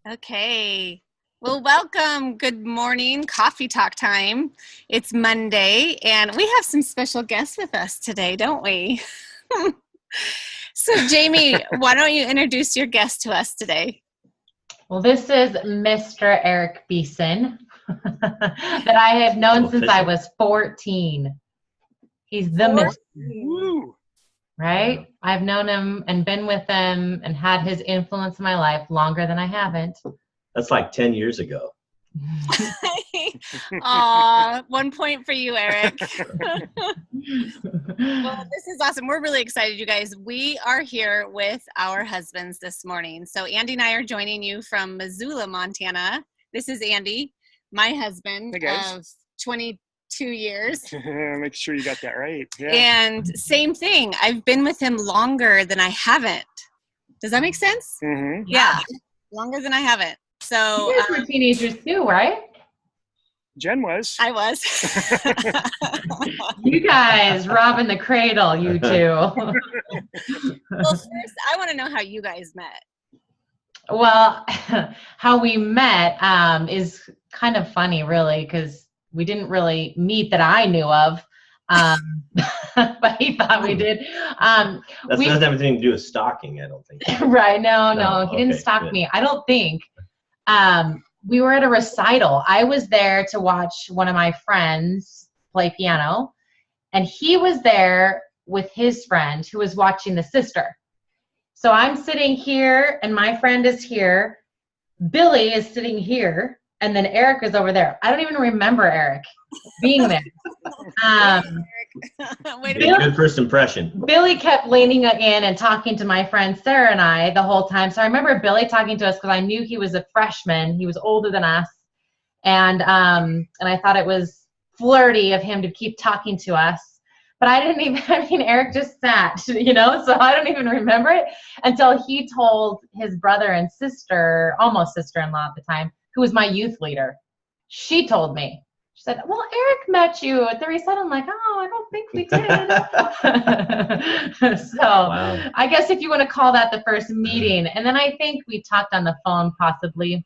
Okay. Well, welcome. Good morning. Coffee talk time. It's Monday, and we have some special guests with us today, don't we? So, Jamie, why don't you introduce your guest to us today? Well, this is Mr. Eric Beeson that I have known since I was 14. He's the Mr. Right? I've known him and been with him and had his influence in my life longer than I haven't. That's like 10 years ago. Aw, 1 point for you, Eric. Well, this is awesome. We're really excited, you guys. We are here with our husbands this morning. So Andy and I are joining you from Missoula, Montana. This is Andy, my husband of 22 years. Make sure you got that right. Yeah. And same thing. I've been with him longer than I haven't. Does that make sense? Mm-hmm. Yeah, longer than I haven't. So you guys were teenagers too, right? Jen was. I was. You guys robbing the cradle, you two. Well, first, I want to know how you guys met. Well, how we met is kind of funny, really, because we didn't really meet that I knew of, but he thought we did. That doesn't have anything to do with stalking, I don't think. Right? No, he didn't stalk me. I don't think. We were at a recital. I was there to watch one of my friends play piano, and he was there with his friend who was watching the sister. So I'm sitting here, and my friend is here. Billy is sitting here, and then Eric is over there. I don't even remember Eric being there. Good first impression. Billy kept leaning in and talking to my friend Sarah and I the whole time. So I remember Billy talking to us because I knew he was a freshman. He was older than us. And I thought it was flirty of him to keep talking to us. But I didn't even, Eric just sat, so I don't even remember it until he told his brother and sister, almost sister-in-law at the time, who was my youth leader. She told me. She said, well, Eric met you at the recital. I'm like, oh, I don't think we did. So wow. I guess if you want to call that the first meeting. And then I think we talked on the phone possibly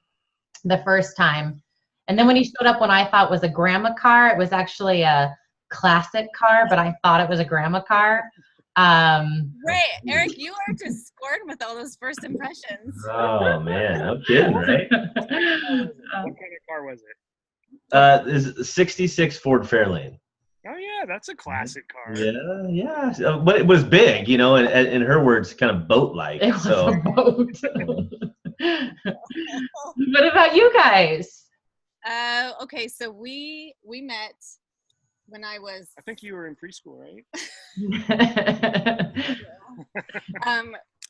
the first time. And then when he showed up when I thought was a grandma car, it was actually a classic car, but I thought it was a grandma car. Right. Eric, you are just scored with all those first impressions. Oh, man. No kidding, right? What kind of car was it? Is a 66 Ford Fairlane. Oh yeah, that's a classic car. Yeah. But it was big, and in her words, kind of boat-like. It was a boat. What about you guys? Okay, so we met when I think you were in preschool, right?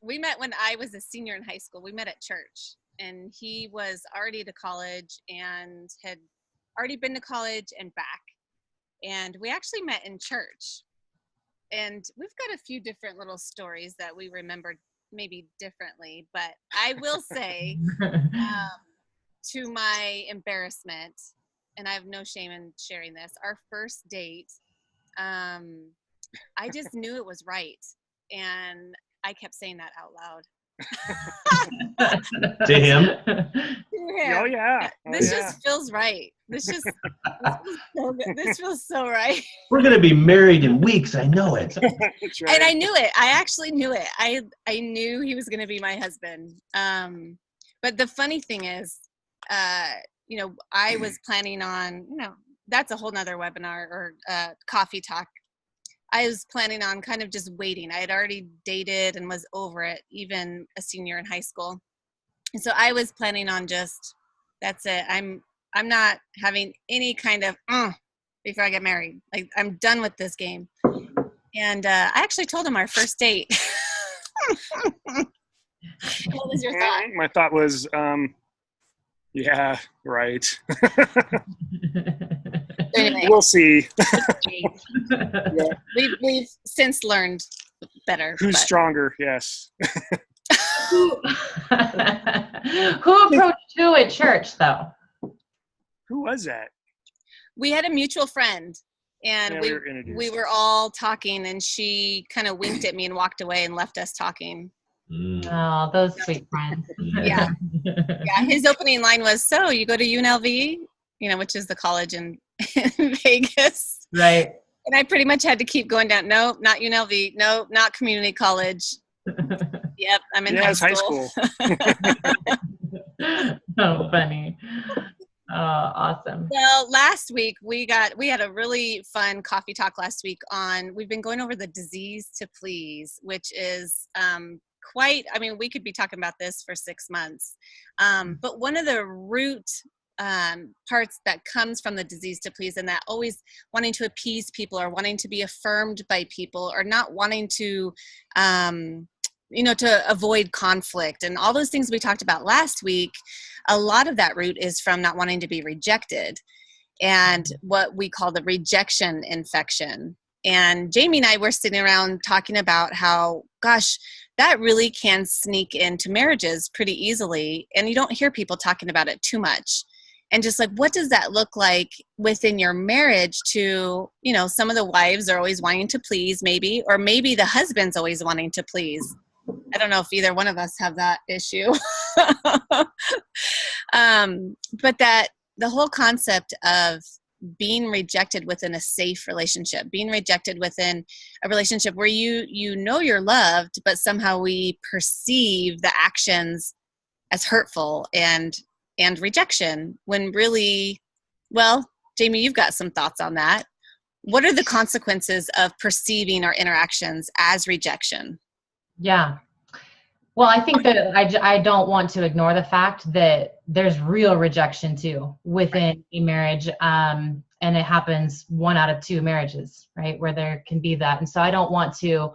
We met when I was a senior in high school. We met at church, and he was already to college and had already been to college and back. And we actually met in church. And we've got a few different little stories that we remembered maybe differently. But I will say, to my embarrassment, and I have no shame in sharing this, our first date, I just knew it was right. And I kept saying that out loud. To him? Oh yeah. This just feels right. This feels so good. This feels so right. We're gonna be married in weeks. I know it. That's right. And I knew it. I actually knew it. I knew he was gonna be my husband. But the funny thing is, I was planning on, that's a whole nother webinar or coffee talk. I was planning on kind of just waiting. I had already dated and was over it, even a senior in high school. And so I was planning on just, that's it. I'm not having any kind of before I get married. Like, I'm done with this game. And I actually told him our first date. What was your thought? My thought was, yeah, right. Anyway, we'll see. Yeah. We've since learned better. Who's stronger? Yes. Who approached who at church, though? Who was that? We had a mutual friend, and we were all talking, and she kind of winked at me and walked away and left us talking. Oh, those sweet friends. Yeah. Yeah, his opening line was, "So you go to UNLV, which is the college in Vegas." Right. And I pretty much had to keep going down. Nope, not UNLV. Nope, not community college. Yep, I'm in high it's high school. Oh, funny. Oh, awesome. Well, last week we had a really fun coffee talk last week we've been going over the disease to please, which is we could be talking about this for 6 months. But one of the root parts that comes from the disease to please, and that always wanting to appease people or wanting to be affirmed by people or not wanting to to avoid conflict and all those things we talked about last week, a lot of that root is from not wanting to be rejected and what we call the rejection infection. And Jamie and I were sitting around talking about how, gosh, that really can sneak into marriages pretty easily. And you don't hear people talking about it too much. And just like, what does that look like within your marriage to, some of the wives are always wanting to please maybe, or maybe the husband's always wanting to please. I don't know if either one of us have that issue. But that the whole concept of being rejected within a safe relationship, being rejected within a relationship where you're loved, but somehow we perceive the actions as hurtful and rejection when really, well, Jamie, you've got some thoughts on that. What are the consequences of perceiving our interactions as rejection? Yeah. Well, I think that I don't want to ignore the fact that there's real rejection too within a marriage. And it happens 1 out of 2 marriages, right? Where there can be that. And so I don't want to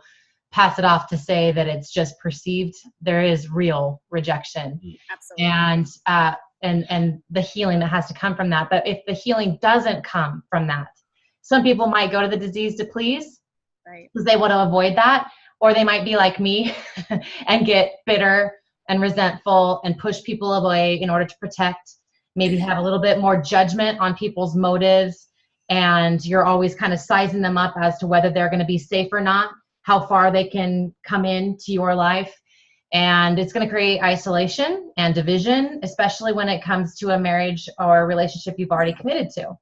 pass it off to say that it's just perceived. There is real rejection. Absolutely. And the healing that has to come from that. But if the healing doesn't come from that, some people might go to the disease to please because they want to avoid that. Or they might be like me and get bitter and resentful and push people away in order to protect, maybe have a little bit more judgment on people's motives. And you're always kind of sizing them up as to whether they're going to be safe or not, how far they can come into your life. And it's going to create isolation and division, especially when it comes to a marriage or a relationship you've already committed to.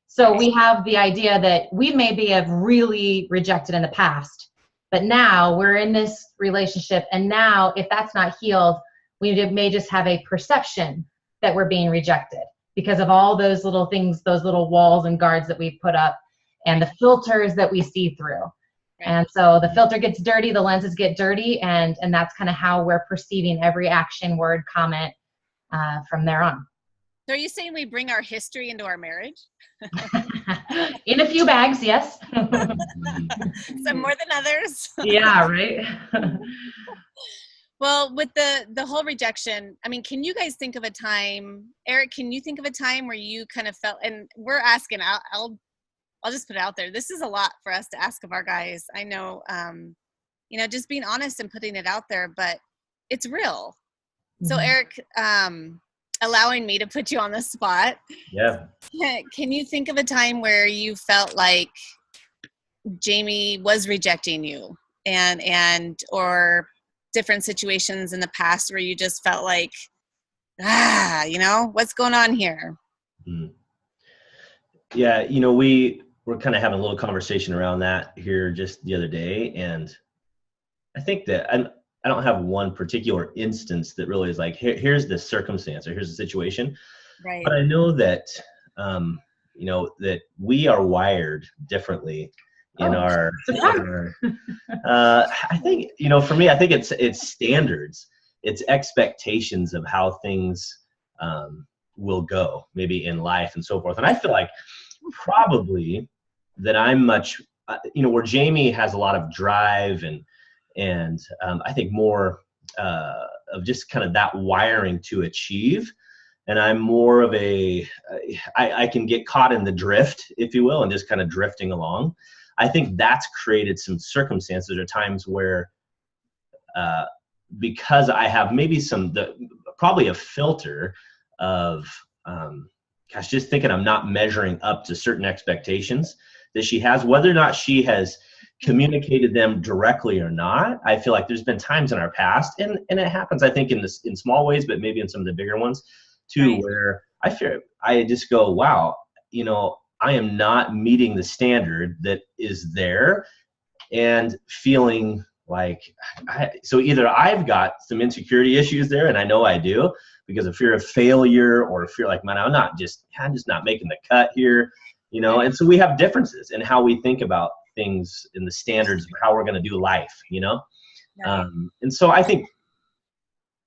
So we have the idea that we maybe have really rejected in the past. But now we're in this relationship, and now if that's not healed, we may just have a perception that we're being rejected because of all those little things, those little walls and guards that we put up and the filters that we see through. And so the filter gets dirty, the lenses get dirty, and that's kind of how we're perceiving every action, word, comment from there on. So are you saying we bring our history into our marriage? In a few bags, yes. Some more than others. Yeah, right. Well, with the whole rejection, I mean, can you guys think of a time, Eric, can you think of a time where you kind of felt, and we're asking, I'll just put it out there. This is a lot for us to ask of our guys. I know, just being honest and putting it out there, but it's real. Mm-hmm. So Eric, allowing me to put you on the spot. Yeah. Can you think of a time where you felt like Jamie was rejecting you or different situations in the past where you just felt like, what's going on here? Mm. Yeah. We were kind of having a little conversation around that here just the other day. And I think that I don't have one particular instance that really is like, here's the circumstance or here's the situation. Right. But I know that, that we are wired differently in our I think, for me, I think it's standards, it's expectations of how things will go maybe in life and so forth. And I feel like probably that I'm much, where Jamie has a lot of drive and I think more of just kind of that wiring to achieve. And I'm more of I can get caught in the drift, if you will, and just kind of drifting along. I think that's created some circumstances or times where, because I have maybe probably a filter of, just thinking I'm not measuring up to certain expectations that she has, whether or not she has communicated them directly or not. I feel like there's been times in our past, and it happens, I think, in small ways, but maybe in some of the bigger ones too, Right. where I just go, wow, I am not meeting the standard that is there, and feeling like so either I've got some insecurity issues there, and I know I do, because of fear of failure, or fear like, man, I'm just not making the cut here, and so we have differences in how we think about things in the standards of how we're going to do life, Right. and so I think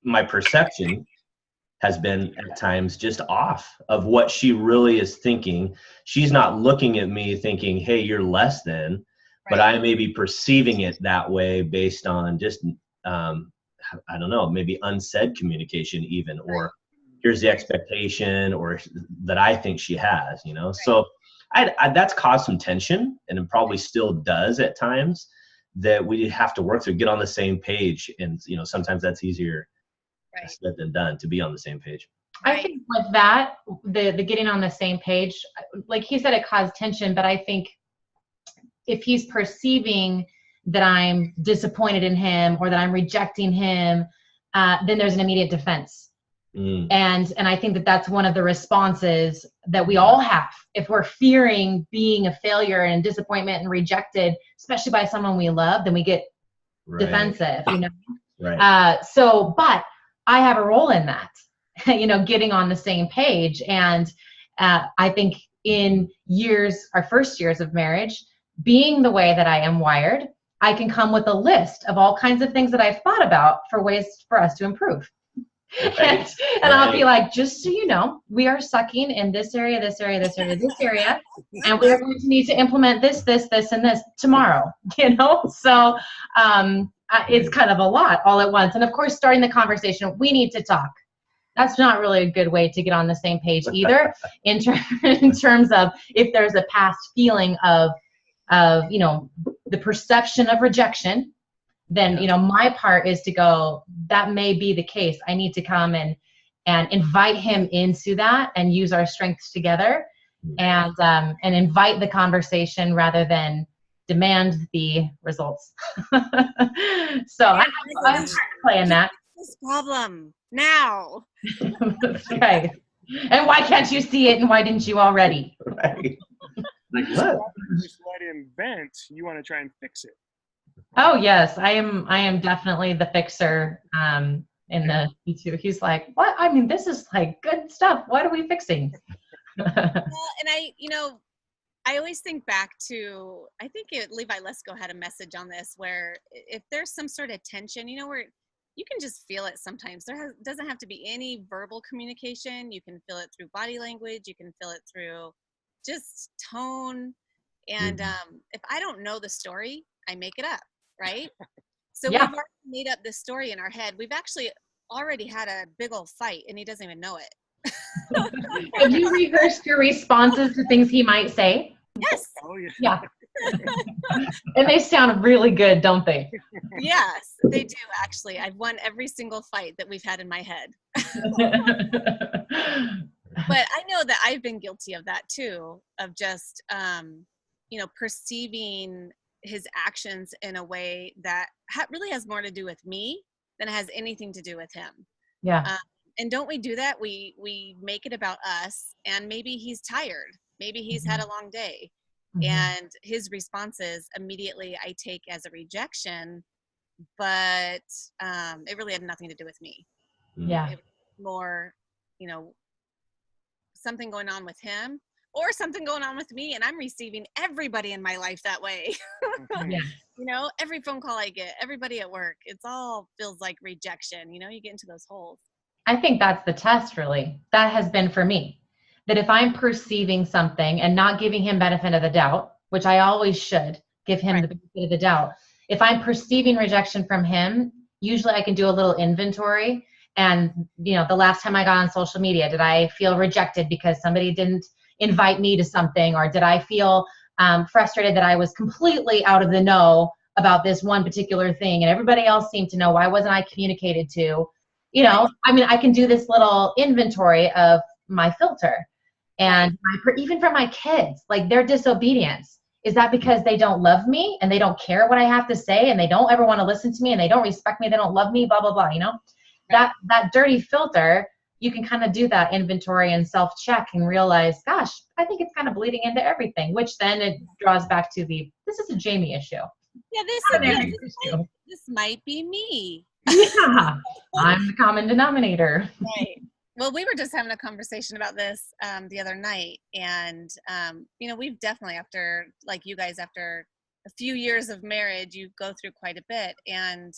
my perception has been at times just off of what she really is thinking. She's not looking at me thinking, hey, you're less than, but I may be perceiving it that way based on just, I don't know, maybe unsaid communication even, or here's the expectation, or that I think she has, So that's caused some tension, and it probably still does at times, that we have to work through, get on the same page. And, sometimes that's easier said than done, to be on the same page. I think with that, the getting on the same page, like he said, it caused tension, but I think if he's perceiving that I'm disappointed in him or that I'm rejecting him, then there's an immediate defense. And I think that that's one of the responses that we all have. If we're fearing being a failure and disappointment and rejected, especially by someone we love, then we get defensive, Right. But I have a role in that, getting on the same page. And I think in our first years of marriage, being the way that I am wired, I can come with a list of all kinds of things that I've thought about for ways for us to improve. Right. And I'll be like, just so you know, we are sucking in this area, this area, this area, this area, and we're going to need to implement this, and this tomorrow, So it's kind of a lot all at once. And of course, starting the conversation, we need to talk. That's not really a good way to get on the same page either, in terms of if there's a past feeling of the perception of rejection, then my part is to go, that may be the case. I need to come and invite him into that, and use our strengths together, and invite the conversation rather than demand the results. So I'm playing that. This problem now. Right. And why can't you see it, and why didn't you already? Right. Like what? Just let him vent. You want to try and fix it. Oh yes, I am definitely the fixer. In the YouTube, he's like, what? I mean, this is like good stuff. What are we fixing? Well, and I always think back to, I think Levi Lesko had a message on this, where if there's some sort of tension, where you can just feel it sometimes. Doesn't have to be any verbal communication. You can feel it through body language. You can feel it through just tone. And if I don't know the story, I make it up, right? So we've already made up this story in our head. We've actually already had a big old fight, and he doesn't even know it. Have you rehearsed your responses to things he might say? Yes. Oh, yeah. Yeah. And they sound really good, don't they? Yes, they do, actually. I've won every single fight that we've had in my head. But I know that I've been guilty of that too, of just, perceiving his actions in a way that really has more to do with me than it has anything to do with him. Yeah. And don't we do that? We make it about us, and maybe he's tired. Maybe he's had a long day, and his responses immediately I take as a rejection, but it really had nothing to do with me. Yeah. It was more, something going on with him, or something going on with me, and I'm receiving everybody in my life that way. Yeah. Every phone call I get, everybody at work, it's all feels like rejection. You get into those holes. I think that's the test, really. That has been for me. That if I'm perceiving something and not giving him benefit of the doubt, which I always should give him the benefit of the doubt, if I'm perceiving rejection from him, usually I can do a little inventory. And, the last time I got on social media, did I feel rejected because somebody didn't invite me to something? Or did I feel frustrated that I was completely out of the know about this one particular thing and everybody else seemed to know? Why wasn't I communicated to? I can do this little inventory of my filter. And even for my kids, like their disobedience, Is that because they don't love me and they don't care what I have to say and they don't ever want to listen to me and they don't respect me, they don't love me, blah, blah, blah, you know? Right. That dirty filter, you can kind of do that inventory and self-check and realize, gosh, I think it's kind of bleeding into everything, which then it draws back to this is a Jamie issue. Yeah, this might be me. Yeah, I'm the common denominator. Right. Well, we were just having a conversation about this the other night, and we've definitely, after, like you guys, after a few years of marriage, you go through quite a bit. And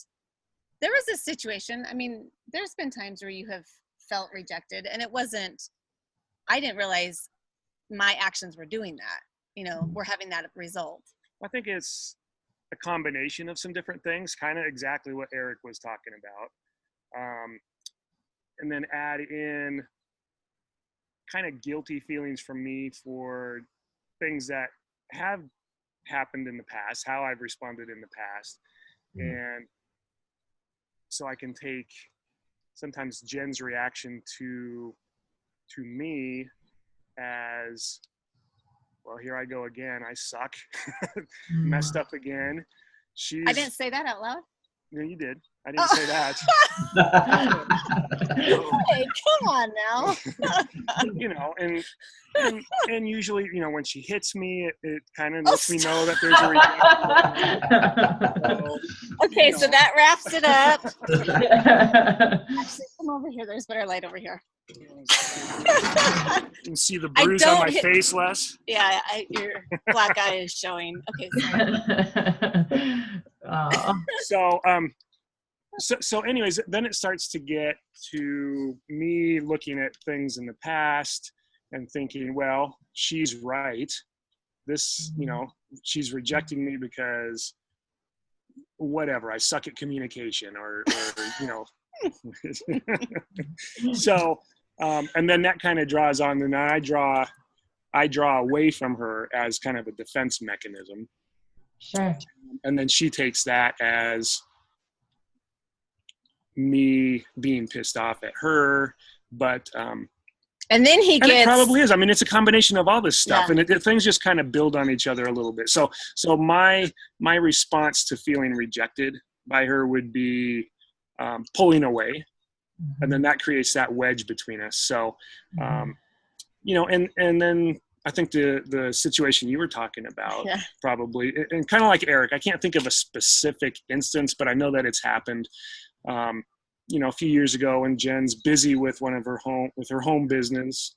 there was a situation. I mean, there's been times where you have felt rejected, and I didn't realize my actions were doing that. We're having that result. I think it's a combination of some different things, kind of exactly what Eric was talking about. And then add in kind of guilty feelings from me for things that have happened in the past, how I've responded in the past. And so I can take sometimes Jen's reaction to me as, well, here I go again. I suck. Messed up again. I didn't say that out loud. No, you did. I didn't say that. Hey, come on now. And usually, when she hits me, it kind of lets me know that there's a rejection. Okay, so that wraps it up. Actually, come over here. There's better light over here. You can see the bruise on my face less. Yeah, your black eye is showing. Okay, sorry. So anyways, then it starts to get to me looking at things in the past and thinking, well, she's right. This, she's rejecting me because whatever, I suck at communication or So, and then that kind of draws on, and I draw away from her as kind of a defense mechanism. Sure. And then she takes that as me being pissed off at her, but and then it probably is. I mean, it's a combination of all this stuff, and things just kind of build on each other a little bit. So my response to feeling rejected by her would be pulling away, and then that creates that wedge between us. So, and then I think the situation you were talking about probably, and kind of like Eric, I can't think of a specific instance, but I know that it's happened. A few years ago when Jen's busy with her home business,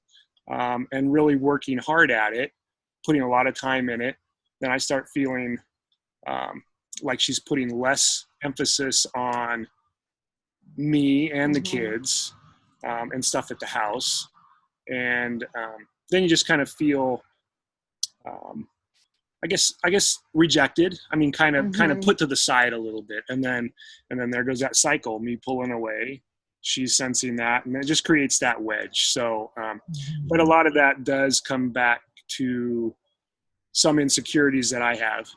and really working hard at it, putting a lot of time in it, then I start feeling like she's putting less emphasis on me and the kids, and stuff at the house. And then you just kind of feel, I guess rejected. I mean, kind of put to the side a little bit, and then there goes that cycle. Me pulling away, she's sensing that, and it just creates that wedge. So, but a lot of that does come back to some insecurities that I have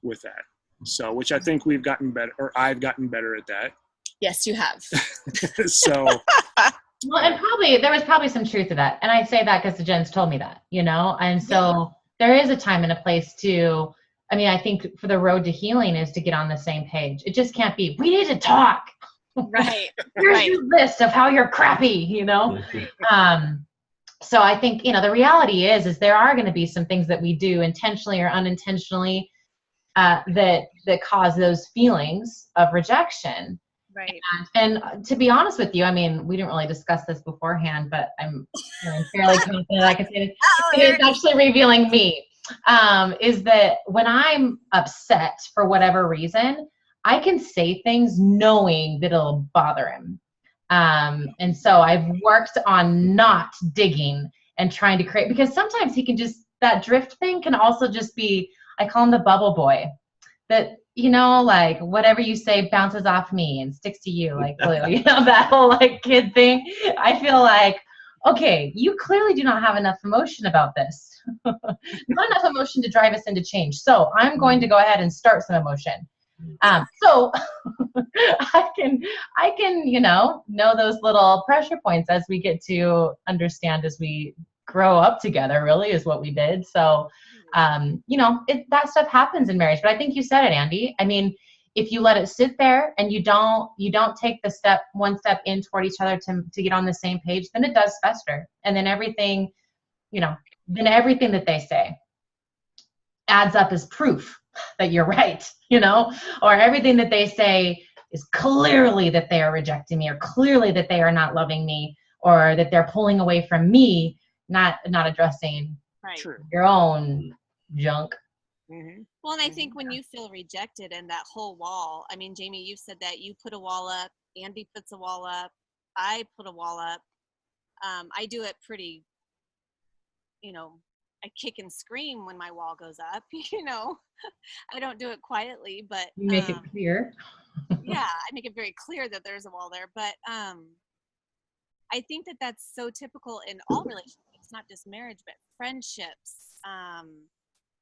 with that. So, which I think we've gotten better, or I've gotten better at that. Yes, you have. So. Well, and there was probably some truth to that, and I say that because the Jen's told me that, and so. Yeah. There is a time and a place I think for the road to healing is to get on the same page. It just can't be, we need to talk. Right. Here's your list of how you're crappy, So I think, the reality is there are going to be some things that we do intentionally or unintentionally that cause those feelings of rejection. Right. And to be honest with you, we didn't really discuss this beforehand, but I'm fairly confident I can say this. It's actually revealing me, is that when I'm upset for whatever reason, I can say things knowing that it'll bother him. And so I've worked on not digging and trying to create, because sometimes he can that drift thing can also just be, I call him the bubble boy, that like whatever you say bounces off me and sticks to you like glue, that whole like kid thing. I feel like, okay, you clearly do not have enough emotion about this. Not enough emotion to drive us into change. So I'm going to go ahead and start some emotion. So I can, know those little pressure points as we get to understand as we grow up together, really, is what we did. So, that stuff happens in marriage. But I think you said it, Andy. I mean, if you let it sit there and you don't take the one step in toward each other to get on the same page, then it does fester. And then everything that they say adds up as proof that you're right, or everything that they say is clearly that they are rejecting me, or clearly that they are not loving me, or that they're pulling away from me, not addressing your own junk. Mm-hmm. Well, and I think when you feel rejected and that whole wall, I mean, Jamie, you said that you put a wall up, Andy puts a wall up, I put a wall up. I do it pretty, I kick and scream when my wall goes up, I don't do it quietly, but you make it clear. Yeah, I make it very clear that there's a wall there. But I think that that's so typical in all relationships, not just marriage, but friendships,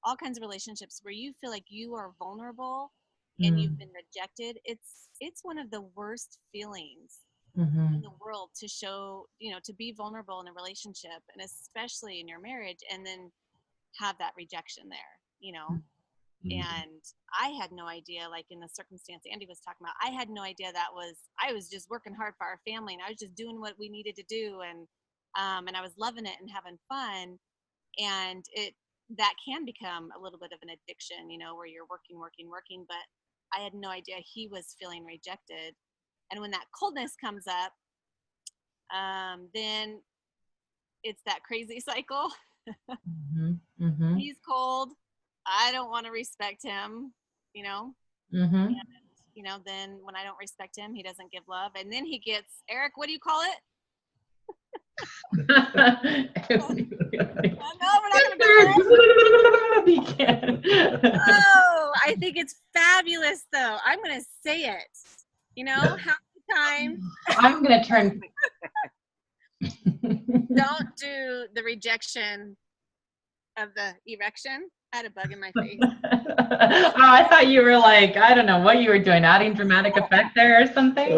all kinds of relationships where you feel like you are vulnerable and you've been rejected. It's one of the worst feelings in the world to show, to be vulnerable in a relationship, and especially in your marriage, and then have that rejection there, And I had no idea, like in the circumstance Andy was talking about, I had no idea I was just working hard for our family, and I was just doing what we needed to do. And I was loving it and having fun. And that can become a little bit of an addiction, where you're working, but I had no idea he was feeling rejected. And when that coldness comes up, then it's that crazy cycle. He's cold. I don't want to respect him, And, then when I don't respect him, he doesn't give love. And then he gets, Eric, what do you call it? No, we're not going to go there. Oh, I think it's fabulous, though. I'm going to say it. How many times? I'm going to turn. Don't do the rejection of the erection. I had a bug in my face. Oh, I thought you were like, I don't know what you were doing, adding dramatic effect there or something.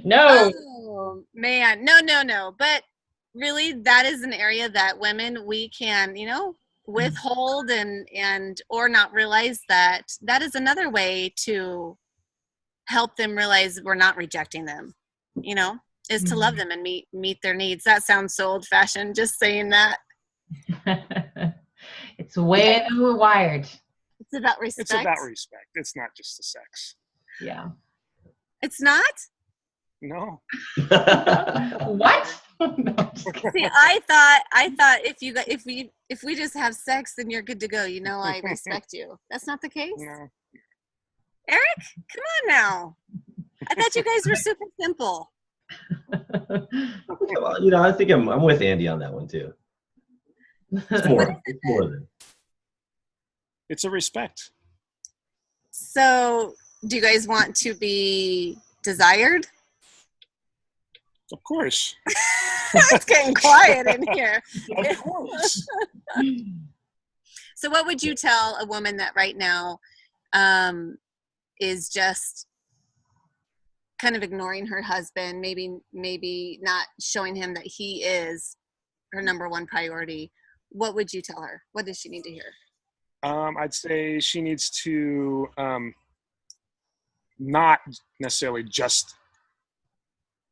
No. Oh, man. No. But really, that is an area that women, we can, withhold and or not realize that is another way to help them realize we're not rejecting them, is to love them and meet their needs. That sounds so old fashioned, just saying that. It's the way we're wired. It's about respect. It's about respect. It's not just the sex. Yeah. It's not? No. What? See, I thought if we just have sex, then you're good to go. I respect you. That's not the case? No. Eric, come on now. I thought you guys were super simple. Well, I think I'm with Andy on that one too. It's more than. It's a respect. So, do you guys want to be desired? Of course. It's getting quiet in here. Of course. So what would you tell a woman that right now is just kind of ignoring her husband, maybe not showing him that he is her number one priority? What would you tell her? What does she need to hear? I'd say she needs to not necessarily just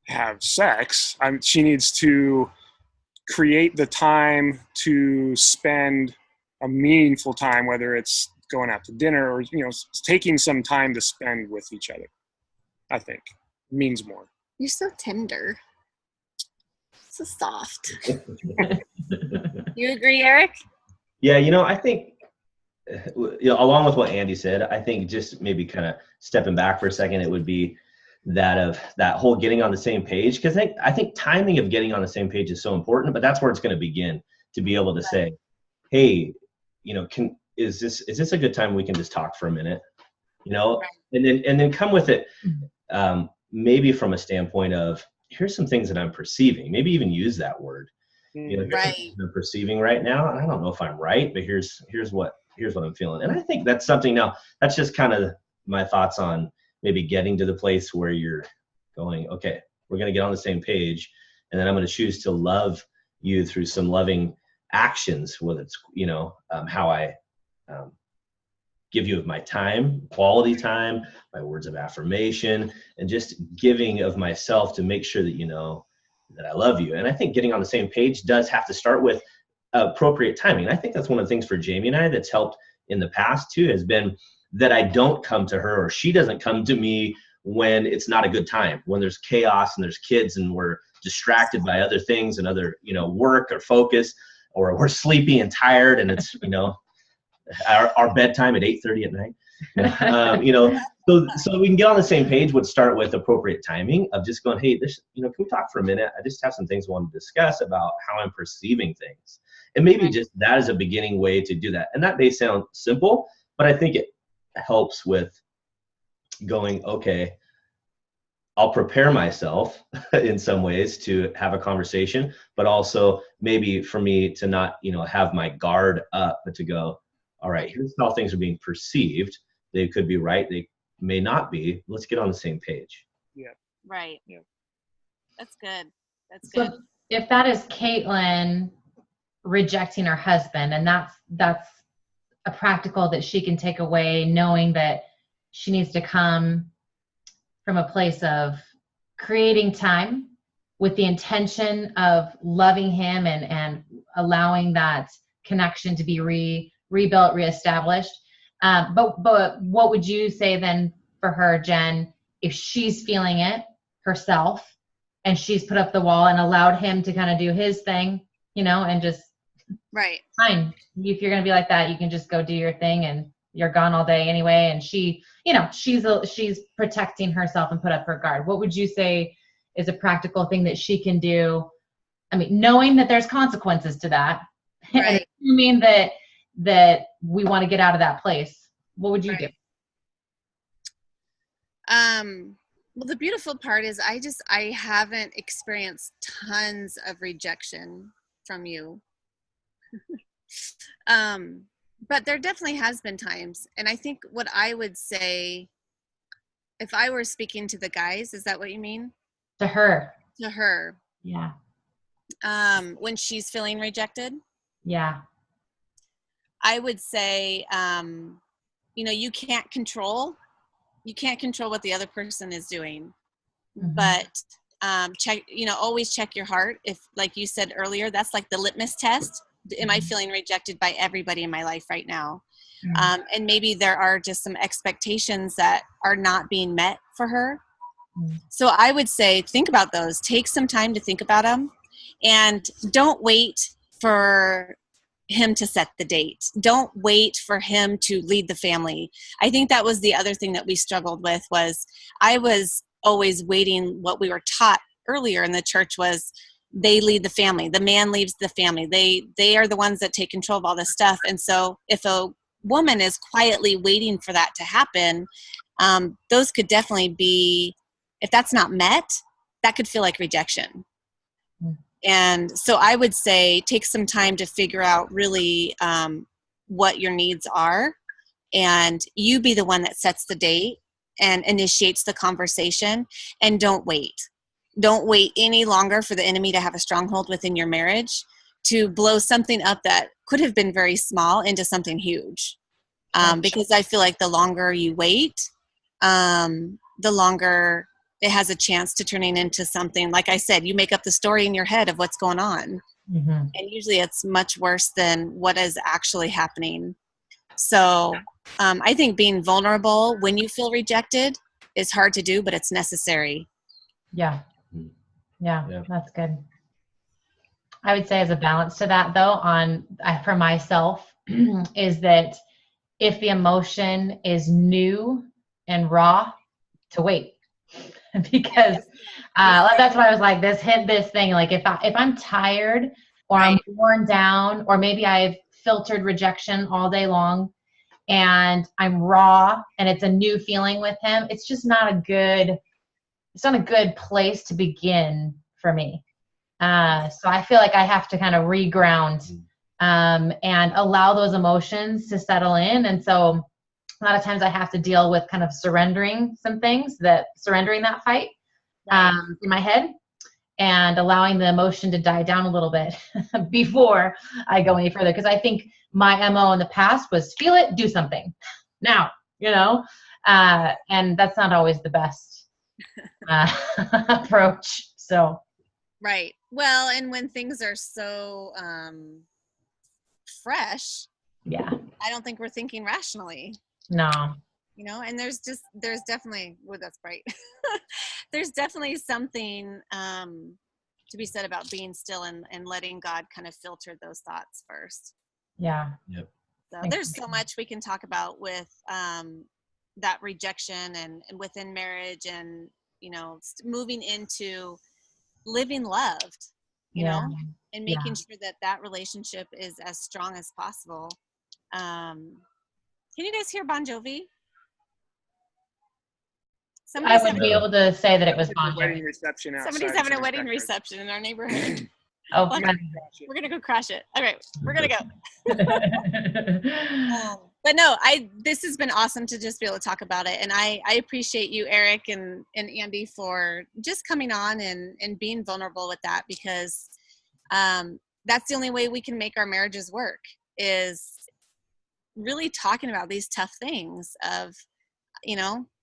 have sex. She needs to create the time to spend a meaningful time, whether it's going out to dinner or taking some time to spend with each other. I think means more. You're so tender, so soft. You agree, Eric? Yeah, I think along with what Andy said, I think just maybe kind of stepping back for a second, it would be that whole getting on the same page, because I think timing of getting on the same page is so important, but that's where it's going to begin, to be able to say, hey, is this a good time we can just talk for a minute, and then come with it, maybe from a standpoint of, here's some things that I'm perceiving, maybe even use that word, right. I'm perceiving right now, and I don't know if I'm right, but here's what I'm feeling. And I think that's something, now that's just kind of my thoughts on maybe getting to the place where you're going, okay, we're going to get on the same page, and then I'm going to choose to love you through some loving actions, whether it's, how I give you of my time, quality time, my words of affirmation, and just giving of myself to make sure that you know that I love you. And I think getting on the same page does have to start with appropriate timing. I think that's one of the things for Jamie and I that's helped in the past too, has been that I don't come to her, or she doesn't come to me when it's not a good time, when there's chaos and there's kids and we're distracted by other things and other, work or focus, or we're sleepy and tired and it's, our bedtime at 8:30 at night. So we can get on the same page would start with appropriate timing of just going, hey, this, can we talk for a minute? I just have some things I want to discuss about how I'm perceiving things. And maybe just that is a beginning way to do that. And that may sound simple, but I think it helps with going, okay, I'll prepare myself in some ways to have a conversation, but also maybe for me to not, have my guard up, but to go, all right, here's how things are being perceived. They could be right. They may not be. Let's get on the same page. Yeah. Right. Yeah. That's good. That's So good. if that is Caitlin rejecting her husband, and that's a practical that she can take away, knowing that she needs to come from a place of creating time with the intention of loving him and allowing that connection to be rebuilt, reestablished. But what would you say then for her, Jen, if she's feeling it herself and she's put up the wall and allowed him to kind of do his thing, and just Right. fine. If you're going to be like that, you can just go do your thing and you're gone all day anyway. And she, she's protecting herself and put up her guard. What would you say is a practical thing that she can do? I mean, knowing that there's consequences to that, and Right. assuming that we want to get out of that place, what would you do? Well, the beautiful part is I haven't experienced tons of rejection from you. But there definitely has been times. And I think what I would say, if I were speaking to the guys, is that what you mean? To her. To her. Yeah. When she's feeling rejected? Yeah. I would say, you can't control what the other person is doing, but check, always check your heart. If, like you said earlier, that's like the litmus test. Am I feeling rejected by everybody in my life right now? And maybe there are just some expectations that are not being met for her. So I would say, think about those, take some time to think about them, and don't wait for him to set the date. Don't wait for him to lead the family. I think that was the other thing that we struggled with, was I was always waiting. What we were taught earlier in the church was they lead the family. The man leads the family. They are the ones that take control of all this stuff. And so if a woman is quietly waiting for that to happen, those could definitely be, if that's not met, that could feel like rejection. And so I would say take some time to figure out really what your needs are, and you be the one that sets the date and initiates the conversation, and don't wait. Don't wait any longer for the enemy to have a stronghold within your marriage to blow something up that could have been very small into something huge. Because I feel like the longer you wait, the longer it has a chance to turning into something. Like I said, you make up the story in your head of what's going on. And usually it's much worse than what is actually happening. So I think being vulnerable when you feel rejected is hard to do, but it's necessary. Yeah, that's good. I would say as a balance to that, though, for myself, is that if the emotion is new and raw, to wait. Because that's why I was like, this thing. Like if I'm tired or I'm worn down, or maybe I've filtered rejection all day long and I'm raw and it's a new feeling with him, it's just not a good place to begin for me. So I feel like I have to kind of reground and allow those emotions to settle in. And so a lot of times I have to deal with kind of surrendering that fight in my head. and allowing the emotion to die down a little bit before I go any further. Because I think my MO in the past was feel it, do something now, and that's not always the best approach. So. Right. Well, and when things are so fresh, Yeah. I don't think we're thinking rationally. No. And there's definitely, that's bright. There's definitely something to be said about being still and letting God kind of filter those thoughts first. Yeah. Yep. So there's so much we can talk about with that rejection and within marriage and, moving into living loved, and making sure that relationship is as strong as possible. Can you guys hear Bon Jovi? I would be able to say that it was Bon wedding Jovi. reception outside. Somebody's having a wedding reception in our neighborhood. Oh, we're gonna go crash it. Okay, we're gonna go. But no, this has been awesome to just be able to talk about it, and I appreciate you, Eric and Andy, for just coming on and being vulnerable with that, because that's the only way we can make our marriages work, is really talking about these tough things of,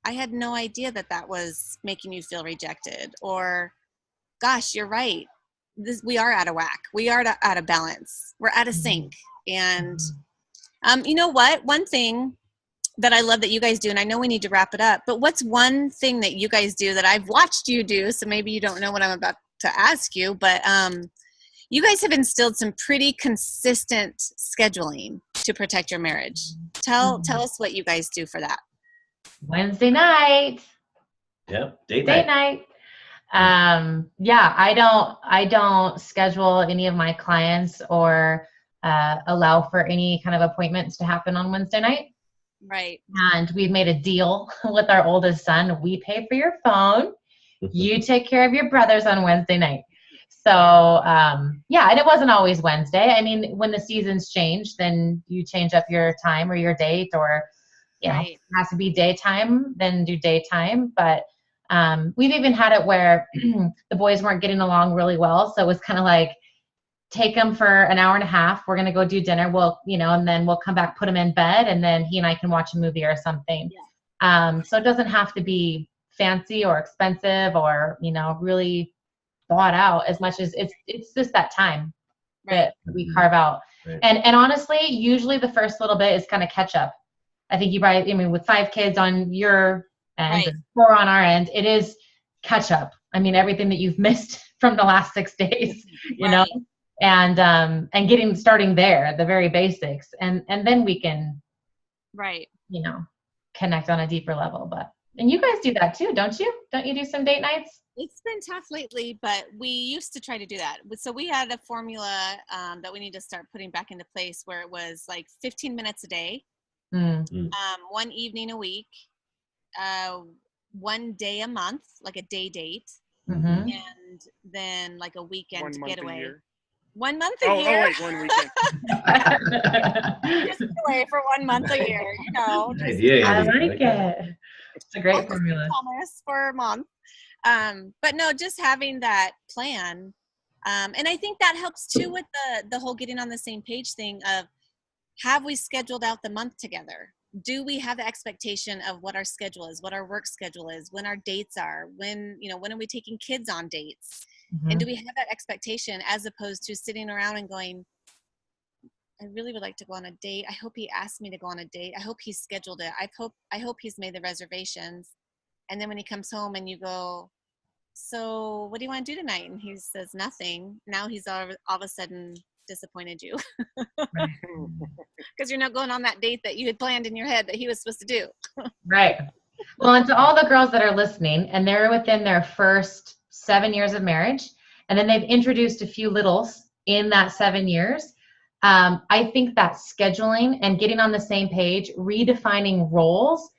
I had no idea that was making you feel rejected, or gosh, you're right. We are out of whack. We are out of balance. We're out of sync. And you know what? One thing that I love that you guys do, and I know we need to wrap it up, but what's one thing that you guys do that I've watched you do, so maybe you don't know what I'm about to ask you, but you guys have instilled some pretty consistent scheduling to protect your marriage. Tell us what you guys do for that. Wednesday night. Yep. Date night. I don't schedule any of my clients or allow for any kind of appointments to happen on Wednesday night. Right. And we've made a deal with our oldest son. We pay for your phone. You take care of your brothers on Wednesday night. So, and it wasn't always Wednesday. I mean, when the seasons change, then you change up your time or your date, or, right. It has to be daytime, then do daytime. But we've even had it where the boys weren't getting along really well. So it was kind of like, take them for an hour and a half. We're going to go do dinner. We'll, and then we'll come back, put them in bed, and then he and I can watch a movie or something. Yeah. So it doesn't have to be fancy or expensive or, really thought out, as much as it's just that time that we carve out. Right. And honestly, usually the first little bit is kind of catch up. I think with 5 kids on your end, and 4 on our end, it is catch up. I mean, everything that you've missed from the last 6 days, you know, and starting there, the very basics, and then we can, connect on a deeper level. And you guys do that too, don't you? Don't you do some date nights? It's been tough lately, but we used to try to do that. So we had a formula that we need to start putting back into place, where it was like 15 minutes a day, 1 evening a week, 1 day a month, like a day date, and then like a weekend getaway. 1 month a year. Oh, wait, 1 weekend. Just away for 1 month a year, I like it. It's a great formula. For a month. But no, just having that plan. And I think that helps too with the whole getting on the same page thing of, have we scheduled out the month together? Do we have the expectation of what our schedule is, what our work schedule is, when our dates are, when are we taking kids on dates? And do we have that expectation, as opposed to sitting around and going, I really would like to go on a date. I hope he asked me to go on a date. I hope he's scheduled it. I hope he's made the reservations. And then when he comes home and you go, so what do you want to do tonight? And he says nothing. Now he's all of a sudden disappointed you. Because you're not going on that date that you had planned in your head that he was supposed to do. Right. Well, and to all the girls that are listening, and they're within their first 7 years of marriage, and then they've introduced a few littles in that 7 years, I think that scheduling and getting on the same page, redefining roles,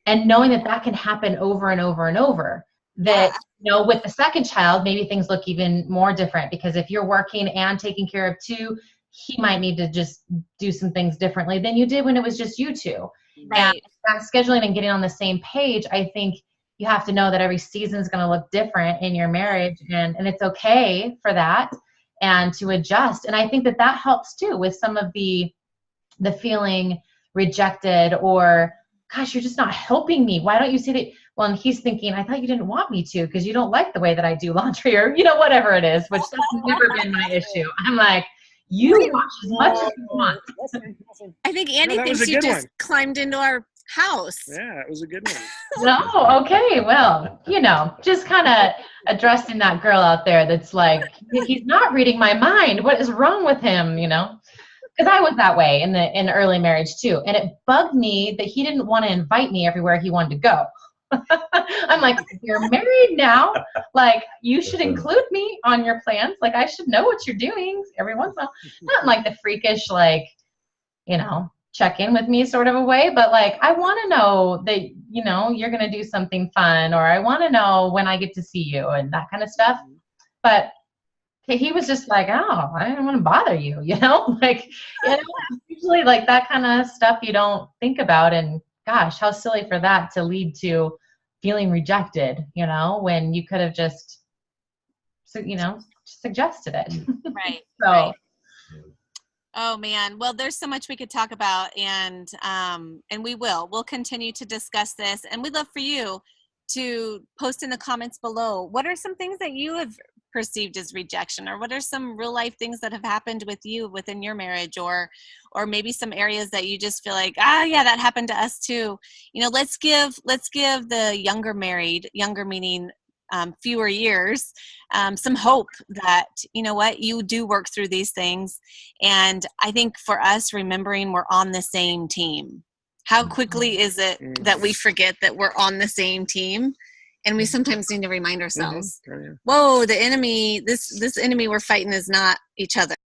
and knowing that can happen over and over and over. That, with the second child, maybe things look even more different, because if you're working and taking care of 2, he might need to just do some things differently than you did when it was just you 2. Right. And that scheduling and getting on the same page, I think, you have to know that every season is going to look different in your marriage, and it's okay for that, and to adjust. And I think that that helps too with some of the feeling rejected, or gosh, you're just not helping me. Why don't you say that? Well, and he's thinking, I thought you didn't want me to because you don't like the way that I do laundry, or, whatever it is, which that's never been my issue. I'm like, you watch as much as you want. I think Andy thinks you just climbed into our house. Yeah, it was a good one. No, okay, well, just kind of addressing that girl out there that's like, he's not reading my mind. What is wrong with him, Because I was that way in early marriage too. And it bugged me that he didn't want to invite me everywhere he wanted to go. I'm like, you're married now. Like, you should include me on your plans. Like, I should know what you're doing every once in a while. Not in like the freakish, like, check in with me sort of a way, but like, I want to know that, you're going to do something fun, or I want to know when I get to see you and that kind of stuff. But he was just like, oh, I don't want to bother you, like, usually like that kind of stuff you don't think about. And gosh, how silly for that to lead to feeling rejected, when you could have just, suggested it. Right. So. Right. Oh man. Well, there's so much we could talk about, and we'll continue to discuss this, and we'd love for you to post in the comments below. What are some things that you have perceived as rejection, or what are some real life things that have happened with you within your marriage, or maybe some areas that you just feel like, yeah, that happened to us too. Let's give the younger meaning fewer years, some hope that, you do work through these things. And I think for us, remembering we're on the same team. How quickly is it that we forget that we're on the same team? And we sometimes need to remind ourselves, whoa, the enemy, this enemy we're fighting is not each other.